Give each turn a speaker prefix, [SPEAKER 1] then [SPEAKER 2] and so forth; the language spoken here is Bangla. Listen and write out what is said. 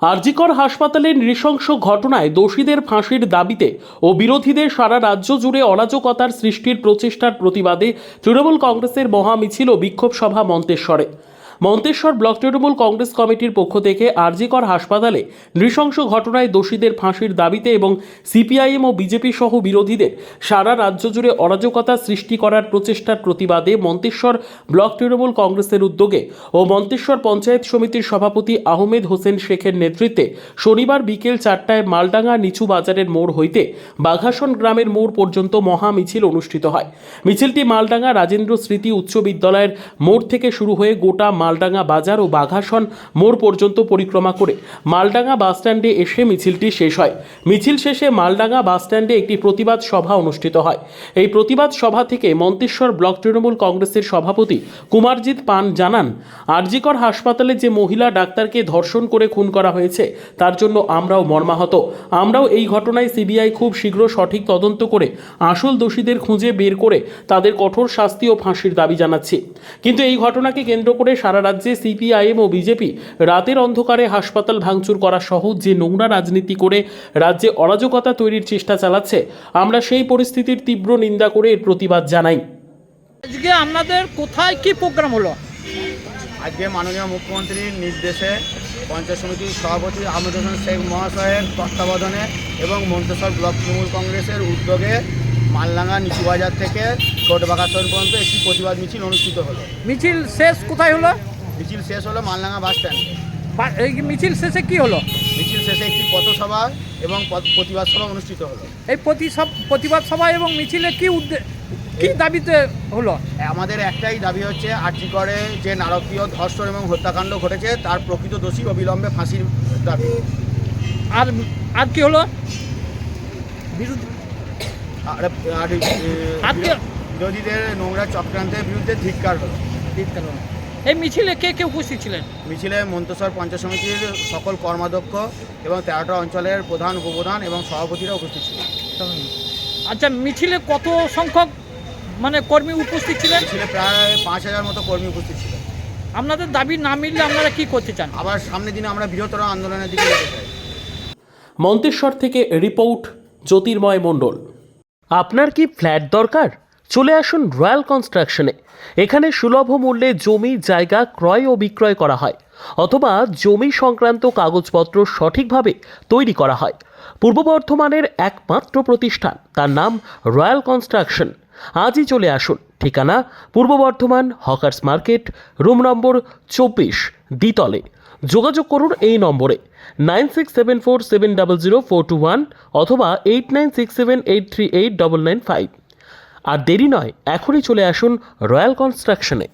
[SPEAKER 1] আরজিকর হাসপাতালের নৃশংস ঘটনায় দোষীদের ফাঁসির দাবিতে ও বিরোধীদের সারা রাজ্য জুড়ে অরাজকতার সৃষ্টির প্রচেষ্টার প্রতিবাদে তৃণমূল কংগ্রেসের মহামিছিল ও বিক্ষোভ সভা মন্তেশ্বর ব্লক তৃণমূল কংগ্রেস কমিটির পক্ষ থেকে আরজিকর হাসপাতালে নৃশংস ঘটনায় দোষীদের ফাঁসির দাবিতে এবং সিপিআইএম ও বিজেপি সহ বিরোধীদের সারা রাজ্য জুড়ে অরাজকতা সৃষ্টি করার প্রচেষ্টার প্রতিবাদে মন্তেশ্বর ব্লক তৃণমূল কংগ্রেসের উদ্যোগে ও মন্তেশ্বর পঞ্চায়েত সমিতির সভাপতি আহমেদ হোসেন শেখের নেতৃত্বে শনিবার বিকেল 4টায় মালডাঙ্গা নিচু বাজারের মোড় হইতে বাঘাসন গ্রামের মোড় পর্যন্ত মহা মিছিল অনুষ্ঠিত হয়। মিছিলটি মালডাঙ্গা রাজেন্দ্র স্মৃতি উচ্চ বিদ্যালয়ের মোড় থেকে শুরু হয়ে গোটা মালডাঙ্গা বাজার ও বাঘাসন মোড় পর্যন্ত পরিক্রমা করে মালডাঙ্গা বাসস্ট্যান্ডে এসে মিছিলটি শেষ হয়। মিছিল শেষে মালডাঙ্গা বাসস্ট্যান্ডে একটি প্রতিবাদ সভা অনুষ্ঠিত হয়। এই প্রতিবাদ সভা থেকে মন্তেশ্বর ব্লক তৃণমূল কংগ্রেসের সভাপতি কুমারজিৎ পান জানান, আরজিকর হাসপাতালে যে মহিলা ডাক্তারকে ধর্ষণ করে খুন করা হয়েছে তার জন্য আমরাও মর্মাহত। আমরাও এই ঘটনায় সিবিআই খুব শীঘ্র সঠিক তদন্ত করে আসল দোষীদের খুঁজে বের করে তাদের কঠোর শাস্তি ও ফাঁসির দাবি জানাচ্ছি। কিন্তু এই ঘটনাকে কেন্দ্র করে সারা রাজ্যে সিপিআইএম ও বিজেপি রাতের অন্ধকারে হাসপাতাল ভাঙচুর করা সহ যে নোংরা রাজনীতি করে রাজ্যে অরাজকতা তৈরির চেষ্টা চালাচ্ছে, আমরা সেই পরিস্থিতির তীব্র নিন্দা করে এর প্রতিবাদ জানাই।
[SPEAKER 2] আজকে আপনাদের কোথায় কি প্রোগ্রাম হলো?
[SPEAKER 3] আজকে মাননীয় মুখ্যমন্ত্রীর নির্দেশে পঞ্চায়েত সমিতির সভাপতি আহমেদ হোসেন শেখ মহাশয়ের তত্ত্বাবধানে এবং মন্তেশ্বর ব্লক তৃণমূল কংগ্রেসের উদ্যোগে মালডাঙ্গা নিচু বাজার থেকে ছোট বাঘাসন পর্যন্ত একটি প্রতিবাদ মিছিল অনুষ্ঠিত হলো।
[SPEAKER 2] মিছিল শেষ কোথায় হলো?
[SPEAKER 3] মিছিল শেষ হলো মালডাঙ্গা বাস স্ট্যান্ডে।
[SPEAKER 2] এই মিছিল শেষে কি হলো?
[SPEAKER 3] মিছিল শেষে একটি পথসভা এবং প্রতিবাদ সভা অনুষ্ঠিত হলো।
[SPEAKER 2] এই প্রতিবাদ সভা এবং মিছিলে কি দাবিতে হলো?
[SPEAKER 3] আমাদের একটাই দাবি হচ্ছে, আরজিকরে যে নারকীয় ধর্ষণ এবং হত্যাকাণ্ড ঘটেছে তার প্রকৃত দোষী অবিলম্বে ফাঁসির দাবি।
[SPEAKER 2] আর কি হলো?
[SPEAKER 3] বিরোধীদের নোংরা চক্রান্তের বিরুদ্ধে ধিক্কার হলো।
[SPEAKER 2] এই মিছিলে কে কে উপস্থিত ছিলেন?
[SPEAKER 3] মিছিলে মন্তেশ্বর পঞ্চায়েত সমিতির সকল কর্মাধ্যক্ষ এবং 13টা অঞ্চলের প্রধান উপপ্রধান এবং সভাপতিরা উপস্থিত ছিলেন।
[SPEAKER 2] আচ্ছা, মিছিলে কত সংখ্যক কর্মী উপস্থিত ছিলেন?
[SPEAKER 3] মিছিলে প্রায় 5000 মতো কর্মী উপস্থিত ছিলেন।
[SPEAKER 2] আপনাদের দাবি না মিললে আপনারা কি করতে চান?
[SPEAKER 3] আবার সামনের দিনে আমরা বৃহত্তর আন্দোলনের দিকে যেতে চাই।
[SPEAKER 1] মন্তেশ্বর থেকে রিপোর্ট জ্যোতির্ময় মণ্ডল। আপনার কি ফ্ল্যাট দরকার? চলে আসুন রয়্যাল কনস্ট্রাকশনে। এখানে সুলভ মূল্যে জমি জায়গা ক্রয় ও বিক্রয় করা হয়, অথবা জমি সংক্রান্ত কাগজপত্র সঠিকভাবে তৈরি করা হয়। পূর্ব বর্ধমানের একমাত্র প্রতিষ্ঠান, তার নাম রয়্যাল কনস্ট্রাকশন। আজই চলে আসুন। ঠিকানা পূর্ব Bardhaman hawkers market, room number 24, দ্বিতলে। যোগাযোগ করুন এই নম্বরে 9674700421 অথবা 8967838995। আর দেরি নয়, এখনই চলে আসুন রয়্যাল কনস্ট্রাকশনে।